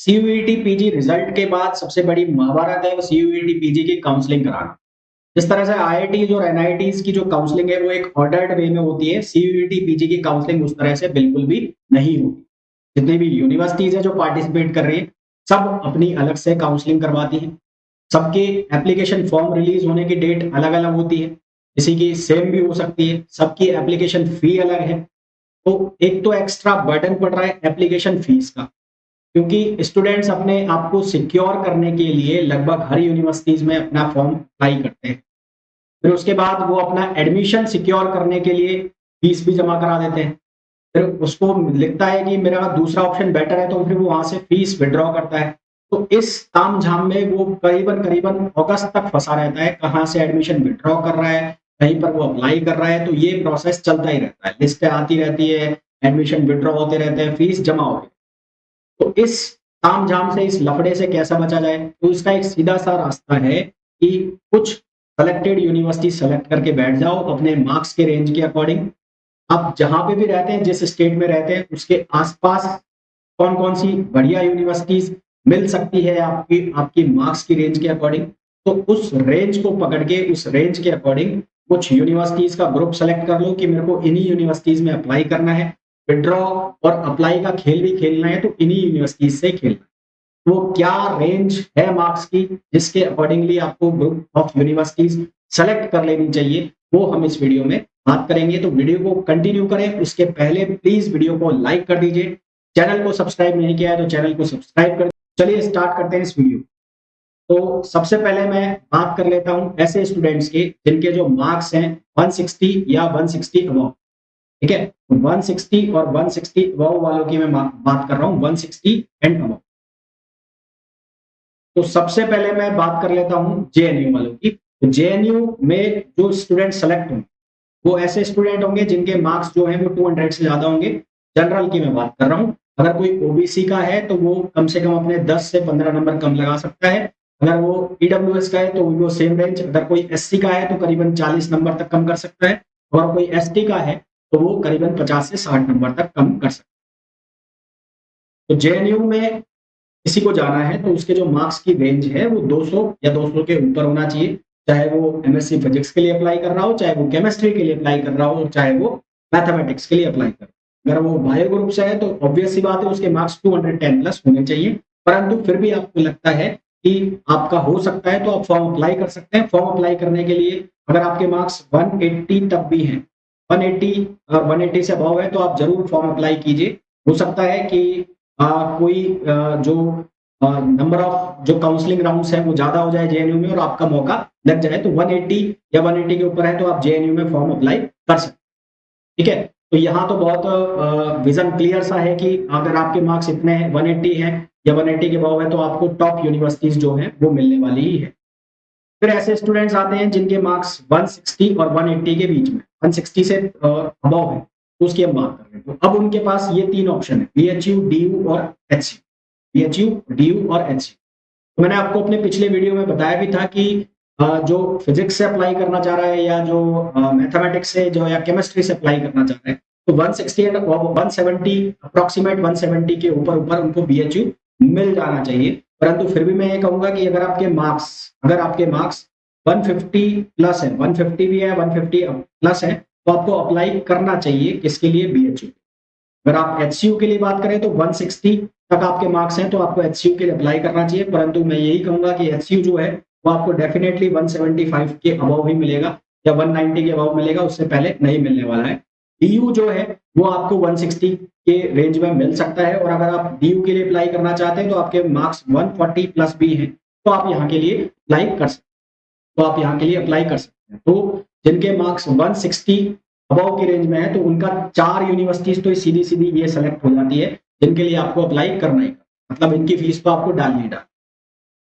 CUET PG result के बाद सबसे बड़ी महाभारत है वो सीयूईटी पीजी की काउंसलिंग कराना। जिस तरह से आईआईटीज और एनआईटीज की जो काउंसलिंग है वो एक ऑर्डर्ड वे में होती है, सीयूईटी पीजी की काउंसलिंग उस तरह से बिल्कुल भी नहीं होती। जितनी भी यूनिवर्सिटीज है जो पार्टिसिपेट कर रही है, सब अपनी अलग से काउंसलिंग करवाती हैं। सबके एप्लीकेशन फॉर्म रिलीज होने की डेट अलग अलग होती है, किसी की सेम भी हो सकती है, सबकी एप्लीकेशन फी अलग है। तो एक तो एक्स्ट्रा बर्डन पड़ रहा है एप्लीकेशन फीस का, क्योंकि स्टूडेंट्स अपने आप को सिक्योर करने के लिए लगभग हर यूनिवर्सिटीज में अपना फॉर्म अप्लाई करते हैं। फिर उसके बाद वो अपना एडमिशन सिक्योर करने के लिए फीस भी जमा करा देते हैं। फिर उसको लिखता है कि मेरा दूसरा ऑप्शन बेटर है, तो फिर वो वहां से फीस विड्रॉ करता है। तो इस तामझाम में वो करीबन करीबन अगस्त तक फंसा रहता है, कहाँ से एडमिशन विड्रॉ कर रहा है, कहीं पर वो अप्लाई कर रहा है। तो ये प्रोसेस चलता ही रहता है, लिस्ट आती रहती है, एडमिशन विड्रॉ होते रहते हैं, फीस जमा होती है। तो इस तामझाम से, इस लफड़े से कैसा बचा जाए? तो इसका एक सीधा सा रास्ता है कि कुछ सेलेक्टेड यूनिवर्सिटी सेलेक्ट करके बैठ जाओ अपने मार्क्स के रेंज के अकॉर्डिंग। आप जहां पे भी रहते हैं, जिस स्टेट में रहते हैं, उसके आसपास कौन कौन सी बढ़िया यूनिवर्सिटीज मिल सकती है आपकी आपकी मार्क्स की रेंज के अकॉर्डिंग। तो उस रेंज को पकड़ के, उस रेंज के अकॉर्डिंग कुछ यूनिवर्सिटीज का ग्रुप सेलेक्ट कर लो कि मेरे को इन्हीं यूनिवर्सिटीज में अप्लाई करना है। विड्रॉ और अप्लाई का खेल भी खेलना है तो इन्हीं यूनिवर्सिटीज से खेलना है। वो क्या रेंज है मार्क्स की, जिसके अकॉर्डिंगली आपको ग्रुप ऑफ यूनिवर्सिटीज सेलेक्ट कर लेनी चाहिए, वो हम इस वीडियो में बात करेंगे। तो वीडियो को कंटिन्यू करें, उसके पहले प्लीज वीडियो को लाइक कर दीजिए। चैनल को सब्सक्राइब नहीं किया है तो चैनल को सब्सक्राइब कर। चलिए स्टार्ट करते हैं इस वीडियो। तो सबसे पहले मैं बात कर लेता हूं ऐसे स्टूडेंट्स के जिनके जो मार्क्स हैं 160 या 160 अबव। ठीक है, 160 और 160 अबव वालों की मैं बात कर रहा हूं, 160 एंड अबव। तो सबसे पहले मैं बात कर लेता हूं जेएनयू वालों की। तो जेएनयू में जो स्टूडेंट सेलेक्ट होंगे वो ऐसे स्टूडेंट होंगे जिनके मार्क्स जो हैं वो 200 से ज्यादा होंगे। जनरल की मैं बात कर रहा हूं। अगर कोई ओबीसी का है तो वो कम से कम अपने 10 से 15 नंबर कम लगा सकता है। अगर वो ईडब्ल्यूएस का है तो वो सेम रेंज। अगर कोई एससी का है तो करीबन 40 नंबर तक कम कर सकता है। और कोई एसटी का है तो वो करीबन 50 से 60 नंबर तक कम कर सकता है। तो जेएनयू में किसी को जाना है तो उसके जो मार्क्स की रेंज है वो 200 या 200 के ऊपर होना चाहिए। चाहे वो एमएससी फिजिक्स के लिए अप्लाई कर रहा हो, चाहे वो केमिस्ट्री के लिए अप्लाई कर रहा हो, चाहे वो मैथमेटिक्स के लिए अप्लाई कर रहा हो। अगर वो बायो ग्रुप से है तो ऑब्वियस सी बात है उसके मार्क्स 210 प्लस होने चाहिए। परंतु फिर भी आपको लगता है कि आपका हो सकता है तो आप फॉर्म अप्लाई कर सकते हैं। फॉर्म अप्लाई करने के लिए अगर आपके मार्क्स 180 तक भी हैं, 180 और 180 से अबव है तो आप जरूर फॉर्म अप्लाई कीजिए। हो सकता है कि कोई जो नंबर ऑफ जो काउंसलिंग राउंड्स है वो ज्यादा हो जाए जेएनयू में और आपका मौका लग जाए। तो 180 या 180 के ऊपर है तो आप जेएनयू में फॉर्म अप्लाई कर सकते हैं। ठीक है, तो यहाँ तो बहुत विजन क्लियर सा है कि अगर आपके मार्क्स इतने 180 हैं या 180 के अबव है तो आपको टॉप यूनिवर्सिटीज जो है वो मिलने वाली ही है। फिर ऐसे स्टूडेंट्स आते हैं जिनके मार्क्स 160 और 180 के बीच में, 160 से अबव है तो उसकी हम बात कर रहे हैं। तो अब उनके पास ये तीन ऑप्शन है, बीएचयू, डीयू और एचयू। बीएचयू, डीयू और एचयू। तो मैंने आपको अपने पिछले वीडियो में बताया भी था कि जो फिजिक्स से अप्लाई करना चाह रहा है या जो मैथमेटिक्स से जो या केमिस्ट्री से अप्लाई करना चाह रहा है तो 160 एंड 170 अप्रोक्सीमेट 170 के ऊपर ऊपर उनको बीएचयू मिल जाना चाहिए। परंतु फिर भी मैं ये कहूंगा कि अगर आपके मार्क्स 150 प्लस है, 150 भी है, 150 प्लस है, तो आपको अप्लाई करना चाहिए किसके लिए? बीएचयू। अगर आप एचसीयू के लिए बात करें तो 160 तक आपके मार्क्स हैं तो आपको एचसीयू के लिए अप्लाई करना चाहिए। परंतु मैं यही कहूंगा कि एचसीयू जो है वो आपको डेफिनेटली 175 के अबव ही मिलेगा या 190 के अबव मिलेगा, उससे पहले नहीं मिलने वाला है। डीयू जो है वो आपको 160 के रेंज में मिल सकता है। और अगर आप डीयू के लिए अप्लाई करना चाहते हैं तो आपके मार्क्स 140 प्लस भी हैं तो आप यहाँ के लिए अप्लाई कर सकते हैं। तो जिनके मार्क्स 160 अबव की रेंज में है तो उनका 4 यूनिवर्सिटीज तो सीधी सीधी ये सेलेक्ट हो जाती है जिनके लिए आपको अप्लाई करना ही, मतलब इनकी फीस तो आपको डालनी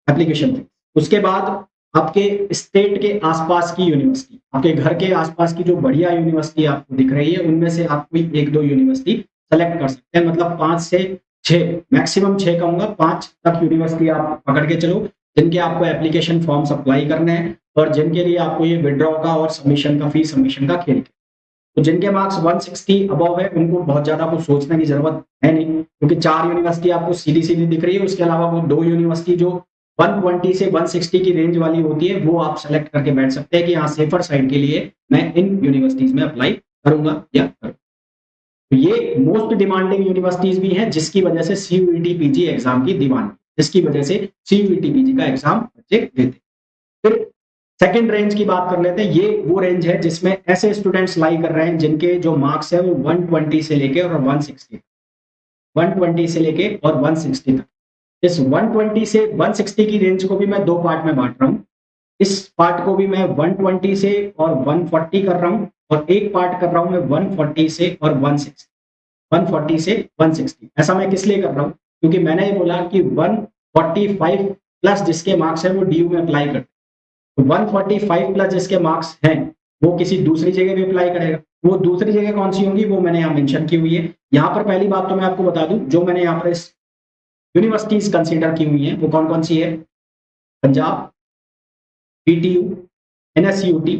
एप्लीकेशन फीस। उसके बाद आपके स्टेट के आसपास की यूनिवर्सिटी, आपके घर के आसपास की जो बढ़िया यूनिवर्सिटी आपको दिख रही है उनमें से आप कोई एक दो यूनिवर्सिटी सेलेक्ट कर सकते हैं। मतलब 5 से 6, मैक्सिमम 6 कहूंगा, 5 तक यूनिवर्सिटी आप पकड़ के चलो जिनके आपको एप्लीकेशन फॉर्म्स अप्लाई करने हैं और जिनके लिए आपको ये विड्रॉ का और सबमिशन का खेल। तो जिनके मार्क्स 160 अबव है उनको बहुत ज्यादा कुछ सोचने की जरूरत है नहीं, क्योंकि 4 यूनिवर्सिटी आपको सीधी सीधी दिख रही है। उसके अलावा वो 2 यूनिवर्सिटी जो 120 से 160 की रेंज वाली होती है वो आप सेलेक्ट करके बैठ सकते हैं कि हाँ सेफर साइड के लिए मैं इन यूनिवर्सिटीज में अप्लाई करूंगा या करूंगा। तो ये मोस्ट डिमांडिंग यूनिवर्सिटीज भी हैं जिसकी वजह से सीयूईटी पीजी एग्जाम की डिमांड, जिसकी वजह से सीयूईटी पीजी का एग्जाम बच्चे देते हैं। फिर सेकंड रेंज की बात कर लेते हैं। ये वो रेंज है जिसमें ऐसे स्टूडेंट्स लाई कर रहे हैं जिनके जो मार्क्स है वो 120 से लेके और 160 120 से लेके और 160 तक। इस 120 से 160 की रेंज को भी मैं दो पार्ट में बांट रहा हूँ। इस पार्ट को भी मैं 120 से और 140 कर रहा हूँ, और एक पार्ट कर रहा हूँ मैं 140 से और 160, 140 से 160। ऐसा मैं किस लिए कर रहा हूँ, क्योंकि मैंने ये बोला कि 145 प्लस जिसके मार्क्स है वो डीयू में अप्लाई करते हैं। तो 145 प्लस जिसके मार्क्स हैं वो किसी दूसरी जगह भी अप्लाई करेगा। वो दूसरी जगह कौन सी होंगी वो मैंने यहाँ मेंशन की हुई है। यहाँ पर पहली बात तो मैं आपको बता दूं, जो मैंने यहाँ पर यूनिवर्सिटीज कंसीडर की हुई हैं वो कौन कौन सी है। पंजाब, पीटीयू, एनएसयूटी,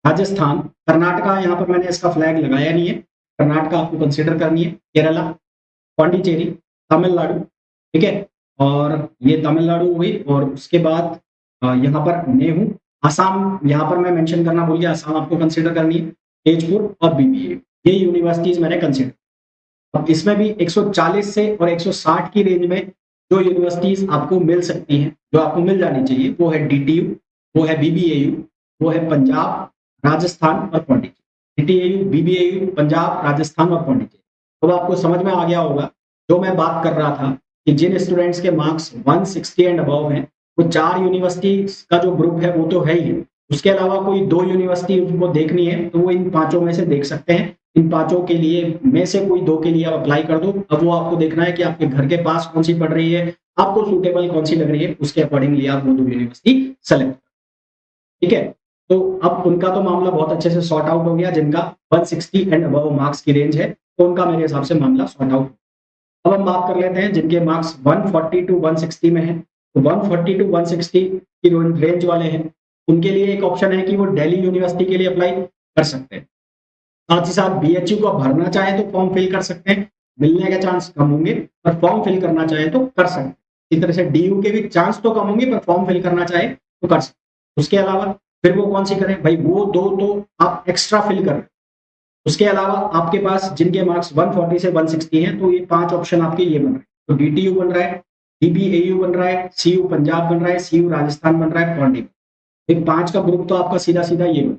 राजस्थान, कर्नाटका, यहाँ पर मैंने इसका फ्लैग लगाया नहीं है, कर्नाटका आपको कंसीडर करनी है, केरला, पौंडीचेरी, तमिलनाडु, ठीक है। और ये तमिलनाडु हुई, और उसके बाद यहाँ पर नेहू, असम यहाँ पर मैं मेंशन करना भूल गया, असम आपको कंसीडर करनी है, तेजपुर और बीबीए, ये यूनिवर्सिटीज मैंने कंसीडर। अब इसमें भी 140 से और 160 की रेंज में जो यूनिवर्सिटीज आपको मिल सकती हैं, जो आपको मिल जानी चाहिए, वो है डीटीयू, वो है बीबीएयू, वो है पंजाब, राजस्थान और पौंडीचेरी। डीटीयू, बीबीएयू, पंजाब, राजस्थान और पौंडीचेरी। तो आपको समझ में आ गया होगा जो मैं बात कर रहा था कि जिन स्टूडेंट्स के मार्क्स 160 एंड अबव हैं वो 4 यूनिवर्सिटीज का जो ग्रुप है वो तो है ही। उसके अलावा कोई 2 यूनिवर्सिटी उनको देखनी है तो वो इन पांचों में से देख सकते हैं। इन पांचों के लिए में से कोई 2 के लिए आप अप्लाई कर दो। अब वो आपको देखना है कि आपके घर के पास कौन सी पड़ रही है, आपको सूटेबल कौन सी लग रही है, उसके अकॉर्डिंगली आप वो 2 यूनिवर्सिटी सेलेक्ट, ठीक है। तो अब उनका तो मामला बहुत अच्छे से सॉर्ट आउट हो गया, जिनका 160 एंड अबव मार्क्स की रेंज है, तो उनका मेरे हिसाब से मामला सॉर्ट आउट। अब हम बात कर लेते हैं जिनके मार्क्स 140 टू 160 में है। तो 140 टू 160 की रेंज वाले हैं, उनके लिए एक ऑप्शन है कि वो दिल्ली यूनिवर्सिटी के लिए अप्लाई कर सकते हैं। साथ ही साथ बीएचयू को भरना चाहे तो फॉर्म फिल कर सकते हैं, मिलने के चांस कम होंगे, पर फॉर्म फिल करना चाहे तो कर सकते हैं। इसी तरह से डीयू के भी चांस तो कम होंगे, पर फॉर्म फिल करना चाहे तो कर सकते हैं। उसके अलावा फिर वो कौन सी करें भाई, वो 2 तो आप एक्स्ट्रा फिल कर। उसके अलावा आपके पास जिनके मार्क्स 140 से 160 हैं, तो ये 5 ऑप्शन आपके ये बन रहे हैं। तो डीटीयू बन रहा है, डीबीएयू बन रहा है, सीयू पंजाब बन रहा है, सीयू राजस्थान बन रहा है, पौंडीचेरी। एक 5 का ग्रुप तो आपका सीधा सीधा ये बन,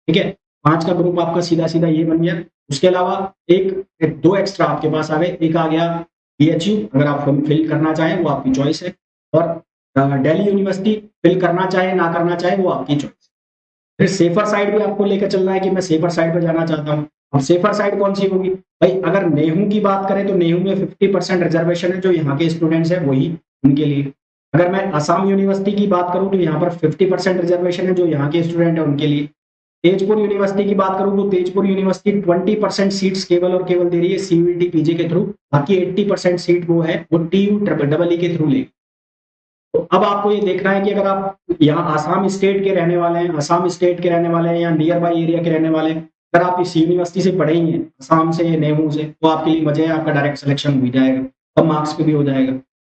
ठीक है। 5 का ग्रुप आपका सीधा सीधा ये बन गया। उसके अलावा एक 2 एक्स्ट्रा आपके पास आ गए। एक आ गया बीएचयू, अगर आप फिल करना चाहें वो आपकी चॉइस है, और दिल्ली यूनिवर्सिटी फिल करना चाहे ना करना चाहे वो आपकी चॉइस। फिर सेफर साइड भी आपको लेकर चलना है कि मैं सेफर साइड पर जाना चाहता हूँ। अब सेफर साइड कौन सी होगी भाई, अगर नेहू की बात करें तो नेहू में 50% रिजर्वेशन है, जो यहाँ के स्टूडेंट्स हैं वही उनके लिए। अगर मैं असम यूनिवर्सिटी की बात करूँ तो यहाँ पर 50% रिजर्वेशन है, जो यहाँ के स्टूडेंट है उनके लिए। तेजपुर यूनिवर्सिटी की बात करूं तो तेजपुर यूनिवर्सिटी 20% सीट्स केवल और केवल दे रही है सीयूईटी पीजी के थ्रू, बाकी 80% सीट वो है वो टीयू ट्रिपल ई के थ्रू लेगी। तो अब आपको ये देखना है कि अगर आप यहाँ आसाम स्टेट के रहने वाले हैं, असम स्टेट के रहने वाले हैं, या नियर बाई एरिया के रहने वाले हैं, अगर आप इस यूनिवर्सिटी से पढ़े ही हैं, असम से या नेहू से, तो आपके लिए मजे है, आपका डायरेक्ट सिलेक्शन हो जाएगा, कम मार्क्स पे भी हो जाएगा।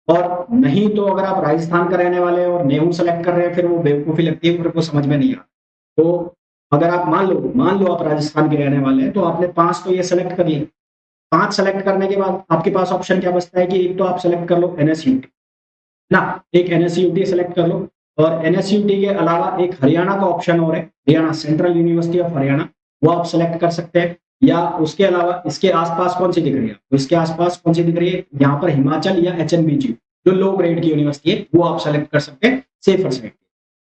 और नहीं तो अगर आप राजस्थान का रहने वाले हैं और नेहू सेलेक्ट कर रहे हैं, फिर वो बेवकूफी लगती है, फिर वो समझ में नहीं आता। तो अगर आप मान लो आप राजस्थान के रहने वाले हैं, तो आपने 5 तो ये सेलेक्ट कर लिए। 5 सेलेक्ट करने के बाद आपके पास ऑप्शन क्या बचता है कि एक तो आप सेलेक्ट कर लो एनएसयूटी ना, एक एनएसयूटी सेलेक्ट कर लो, और एनएसयूटी के अलावा एक हरियाणा का ऑप्शन और है, Haryana central university of Haryana, वो आप सेलेक्ट कर सकते हैं। या उसके अलावा इसके आसपास कौन सी दिख रही है, तो इसके आसपास कौन सी दिख रही है, यहाँ पर हिमाचल या एचएनबीजी जो लो ग्रेड की यूनिवर्सिटी है वो आप सेलेक्ट कर सकते हैं सेफर साइड।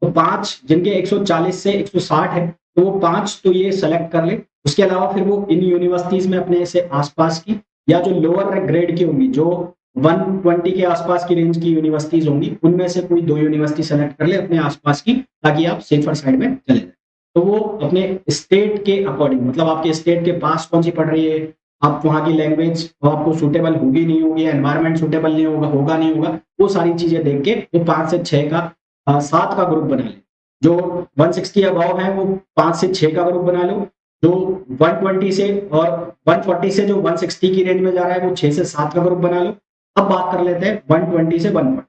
तो 5 जिनके 140 से 160 है, तो वो 5 तो ये सेलेक्ट कर ले। उसके अलावा फिर वो इन यूनिवर्सिटीज में अपने से आसपास की, या जो लोअर ग्रेड की होंगी, जो 120 के आसपास की रेंज की यूनिवर्सिटीज होंगी, उनमें से कोई 2 यूनिवर्सिटी सेलेक्ट कर ले अपने आसपास की, ताकि आप सेफर साइड में चले जाए। तो वो अपने स्टेट के अकॉर्डिंग, मतलब आपके स्टेट के पास कौन सी पड़ रही है, आप वहाँ की लैंग्वेज आपको सूटेबल होगी नहीं होगी, एनवायरमेंट सूटेबल नहीं होगा नहीं होगा, वो सारी चीजें देख के वो 5 से 6 का 7 का ग्रुप बना ले। जो 160 अबव है वो 5 से 6 का ग्रुप बना लो, जो 120 से और 140 से जो 160 की रेंज में जा रहा है वो 6 से 7 का ग्रुप बना लो। अब बात कर लेते हैं 120 से 140।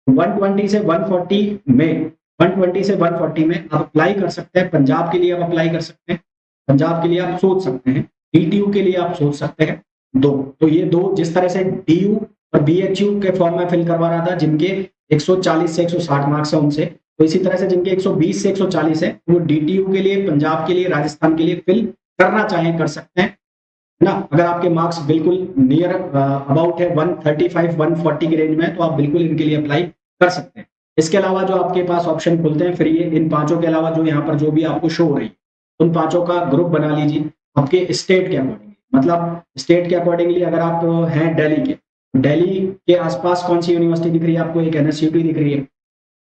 120 से 140 में 120 से 140 में आप अप्लाई कर सकते हैं। पंजाब के लिए आप अप्लाई कर सकते हैं, पंजाब के लिए आप सोच सकते हैं, डीटीयू के लिए आप सोच सकते हैं दो। तो ये दो, जिस तरह से डीयू और बीएचयू के फॉर्म में फिल करवा रहा था जिनके 140 से 160 मार्क्स है उनसे, तो इसी तरह से जिनके 120 से 140 है वो डीटीयू के लिए, पंजाब के लिए, राजस्थान के लिए फिल करना चाहें कर सकते हैं, है ना। अगर आपके मार्क्स बिल्कुल नियर अबाउट है 135 140 की रेंज में, तो आप बिल्कुल इनके लिए अप्लाई कर सकते हैं। इसके अलावा जो आपके पास ऑप्शन खुलते हैं फिर ये इन पांचों के अलावा जो यहाँ पर जो भी आपको शो हो रही है उन पांचों का ग्रुप बना लीजिए आपके स्टेट के अकॉर्डिंग। मतलब स्टेट के अकॉर्डिंगली अगर आप हैं दिल्ली के, दिल्ली के आसपास कौन सी यूनिवर्सिटी दिख रही है आपको? एक एनएसयूटी दिख रही है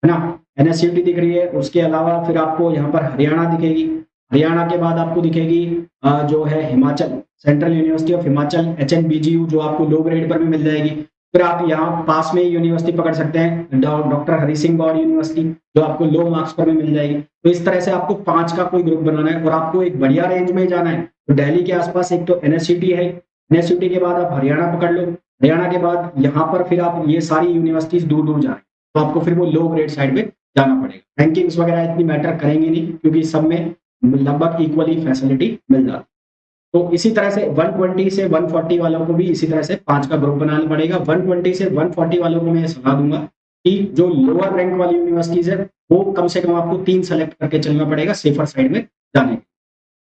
ना, एनएसयूटी दिख रही है। उसके अलावा फिर आपको यहाँ पर हरियाणा दिखेगी, हरियाणा के बाद आपको दिखेगी जो है Himachal, central university of Himachal HNBGU, जो आपको लो ग्रेड पर भी मिल जाएगी। फिर आप यहाँ पास में यूनिवर्सिटी पकड़ सकते हैं डॉक्टर हरि सिंह गौड़ यूनिवर्सिटी, जो आपको लो मार्क्स पर भी मिल जाएगी। तो इस तरह से आपको 5 का कोई ग्रुप बनाना है और आपको एक बढ़िया रेंज में जाना है। तो दिल्ली के आसपास एक तो एनएसयूटी है, एनएसयूटी के बाद आप हरियाणा पकड़ लो, हरियाणा के बाद यहाँ पर फिर आप ये सारी यूनिवर्सिटीज दूर दूर जा रही, तो आपको फिर वो लो ग्रेड साइड में जाना पड़ेगा। रैंकिंग्स वगैरह इतनी मैटर करेंगे नहीं क्योंकि सब में लगभग इक्वली फैसिलिटी मिल जाती। तो इसी तरह से 120 से 140 वालों को भी इसी तरह से 5 का ग्रुप बनाना पड़ेगा। 120 से 140 वालों को मैं सलाह दूंगा कि जो लोअर रैंक वाली यूनिवर्सिटीज है वो कम से कम आपको 3 सेलेक्ट करके चलना पड़ेगा सेफर साइड में जाने के।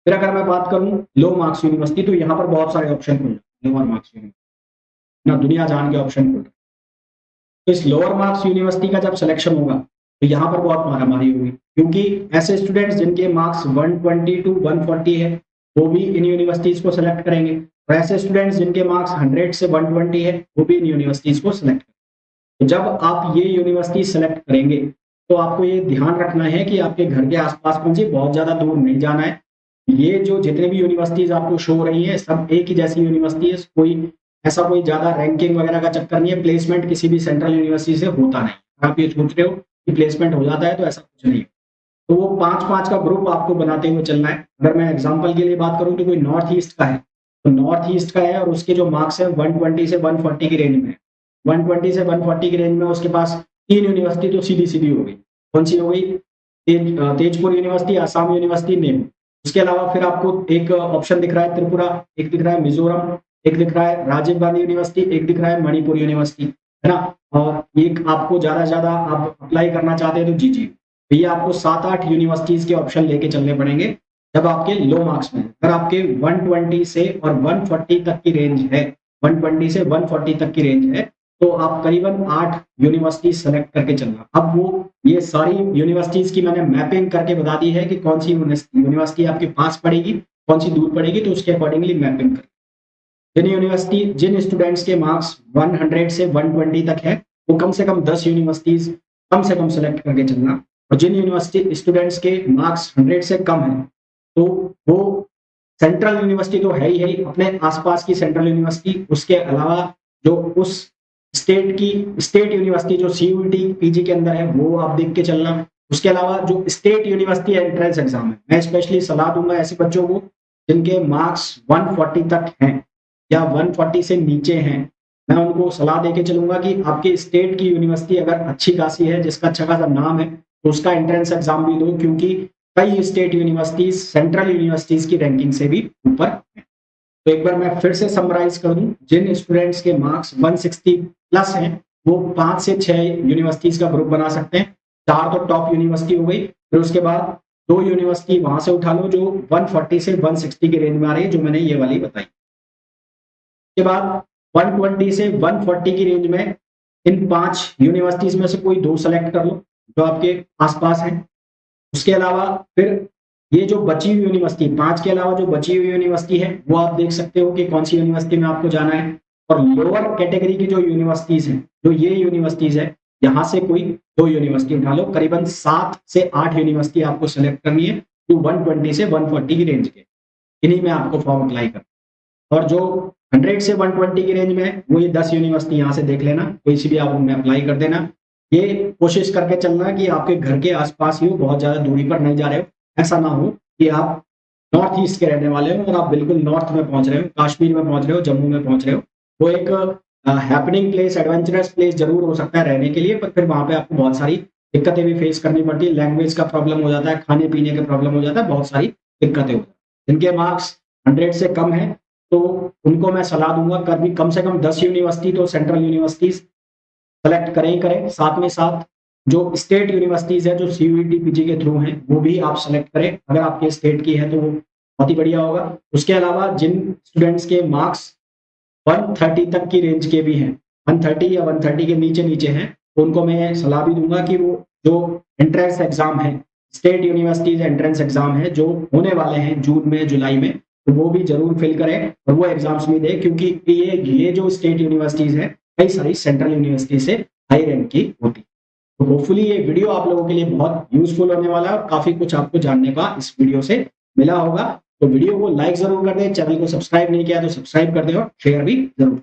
फिर अगर मैं बात करूं लो मार्क्स यूनिवर्सिटी, तो यहाँ पर बहुत सारे ऑप्शन खुल जाते हैं। लोअर मार्क्स यूनिवर्सिटी ना दुनिया जान के ऑप्शन खुल, तो इस लोअर मार्क्स यूनिवर्सिटी का जब सिलेक्शन होगा तो यहाँ पर बहुत मारामारी होगी, क्योंकि ऐसे स्टूडेंट्स जिनके मार्क्स 120 टू 140 है वो भी इन यूनिवर्सिटीज को सिलेक्ट करेंगे, और ऐसे स्टूडेंट्स जिनके मार्क्स 100 से 120 है वो भी इन यूनिवर्सिटीज को सिलेक्ट करेंगे। तो जब आप ये यूनिवर्सिटी सेलेक्ट करेंगे तो आपको ये ध्यान रखना है कि आपके घर के आसपास में से बहुत ज्यादा दूर नहीं जाना है। ये जो जितने भी यूनिवर्सिटीज आपको शो हो रही है सब एक ही जैसी यूनिवर्सिटी है, कोई ऐसा कोई ज्यादा रैंकिंग वगैरह का चक्कर नहीं है। प्लेसमेंट किसी भी सेंट्रल यूनिवर्सिटी से होता नहीं। आप ये सोच रहे हो कि प्लेसमेंट हो जाता है, तो ऐसा कुछ नहीं है। तो वो 5-5 का ग्रुप आपको बनाते हुए चलना है। अगर मैं एग्जांपल के लिए बात करूं तो कोई नॉर्थ ईस्ट का है, तो नॉर्थ ईस्ट का है और उसके जो मार्क्स है 120 से 140 की रेंज में है। 120 से 140 की रेंज में उसके पास 3 यूनिवर्सिटी तो सीधी सीधी हो गई। कौन सी हो गई? Tezpur university, Assam university, name. उसके अलावा फिर आपको एक ऑप्शन दिख रहा है त्रिपुरा, एक दिख रहा है मिजोरम, एक दिख रहा है राजीव गांधी यूनिवर्सिटी, एक दिख रहा है मणिपुर यूनिवर्सिटी, है ना। और एक आपको ज्यादा से ज्यादा आप अप्लाई करना चाहते हैं तो जीजी। तो ये आपको 7-8 यूनिवर्सिटीज के ऑप्शन लेके चलने पड़ेंगे जब आपके लो मार्क्स में। अगर आपके 120 से और 140 तक की रेंज है, 120 से 140 तक की रेंज है, तो आप करीबन 8 यूनिवर्सिटी सेलेक्ट करके चलना। अब वो ये सारी यूनिवर्सिटीज की मैंने मैपिंग करके बता दी है कि कौन सी यूनिवर्सिटी आपके पास पड़ेगी, कौन सी दूर पड़ेगी, तो उसके अकॉर्डिंगली मैपिंग कर। जिन स्टूडेंट्स के मार्क्स 100 से 120 तक है वो कम से कम 10 यूनिवर्सिटीज कम से कम सेलेक्ट करके चलना। और जिन यूनिवर्सिटी स्टूडेंट्स के मार्क्स 100 से कम है तो वो सेंट्रल यूनिवर्सिटी तो है ही अपने आसपास की सेंट्रल यूनिवर्सिटी, उसके अलावा जो उस स्टेट यूनिवर्सिटी जो सीयूईटी पीजी के अंदर है वो आप देख के चलना। उसके अलावा जो स्टेट यूनिवर्सिटी एंट्रेंस एग्जाम है, मैं स्पेशली सलाह दूंगा ऐसे बच्चों को जिनके मार्क्स 140 तक हैं या 140 से नीचे हैं, मैं उनको सलाह देके चलूंगा कि आपके स्टेट की यूनिवर्सिटी अगर अच्छी खासी है, जिसका अच्छा खासा नाम है, तो उसका एंट्रेंस एग्जाम भी दो, क्योंकि कई स्टेट यूनिवर्सिटीज सेंट्रल यूनिवर्सिटीज की रैंकिंग से भी ऊपर है। तो एक बार मैं फिर से समराइज कर दूं, जिन स्टूडेंट्स के मार्क्स 160 प्लस हैं वो 5 से 6 यूनिवर्सिटीज का ग्रुप बना सकते हैं। 4 तो टॉप यूनिवर्सिटी हो गई, फिर उसके बाद 2 यूनिवर्सिटी वहां से उठा लो जो 140 से 160 की रेंज में आ रही है, जो मैंने ये वाली बताई। के बाद 120 से 140 की रेंज में इन 5 यूनिवर्सिटीज में से कोई 2 सेलेक्ट कर लो जो आपके आसपास है। उसके अलावा फिर ये जो बची हुई यूनिवर्सिटी 5 के अलावा जो बची हुई यूनिवर्सिटी है वो आप देख सकते हो कि कौन सी यूनिवर्सिटी में आपको जाना है। और लोअर कैटेगरी की जो यूनिवर्सिटीज हैं, जो ये यूनिवर्सिटीज है, यहाँ से कोई 2 यूनिवर्सिटी उठा लो। करीबन 7 से 8 यूनिवर्सिटी आपको सेलेक्ट करनी है टू 120 से 140 की रेंज के। इन्हीं में आपको फॉर्म अप्लाई करना। और जो 100 से 120 की रेंज में है वो ये 10 यूनिवर्सिटी यहाँ से देख लेना, कोई सी भी आप उनमें अप्लाई कर देना। ये कोशिश करके चलना कि आपके घर के आसपास ही हो, बहुत ज्यादा दूरी पर नहीं जा रहे हो। ऐसा ना हो कि आप नॉर्थ ईस्ट के रहने वाले हो और आप बिल्कुल नॉर्थ में पहुंच रहे हो, कश्मीर में पहुंच रहे हो, जम्मू में पहुंच रहे हो, वो एक हैपनिंग प्लेस, एडवेंचरस प्लेस जरूर हो सकता है रहने के लिए, पर फिर वहां पे आपको बहुत सारी दिक्कतें भी फेस करनी पड़ती है। लैंग्वेज का प्रॉब्लम हो जाता है, खाने पीने का प्रॉब्लम हो जाता है, बहुत सारी दिक्कतें हो जाती हैं। जिनके मार्क्स 100 से कम है तो उनको मैं सलाह दूंगा कभी कम से कम 10 यूनिवर्सिटी तो सेंट्रल यूनिवर्सिटीज सेलेक्ट करें ही करें। साथ में साथ जो स्टेट यूनिवर्सिटीज है जो सीयूईटी पीजी के थ्रू हैं वो भी आप सेलेक्ट करें, अगर आपके स्टेट की है तो वो बहुत ही बढ़िया होगा। उसके अलावा जिन स्टूडेंट्स के मार्क्स 130 तक की रेंज के भी हैं, 130 या 130 के नीचे नीचे हैं, तो उनको मैं सलाह भी दूंगा कि वो जो एंट्रेंस एग्जाम है, स्टेट यूनिवर्सिटीज एंट्रेंस एग्जाम है जो होने वाले हैं जून में जुलाई में, तो वो भी जरूर फिल करें और वो एग्जाम्स भी दें, क्योंकि ये जो स्टेट यूनिवर्सिटीज है कई सारी सेंट्रल यूनिवर्सिटी से हाई रैंक की होती है। तो होपफुली ये वीडियो आप लोगों के लिए बहुत यूजफुल होने वाला है और काफी कुछ आपको जानने का इस वीडियो से मिला होगा। तो वीडियो को लाइक जरूर कर दें, चैनल को सब्सक्राइब नहीं किया तो सब्सक्राइब कर दें और शेयर भी जरूर।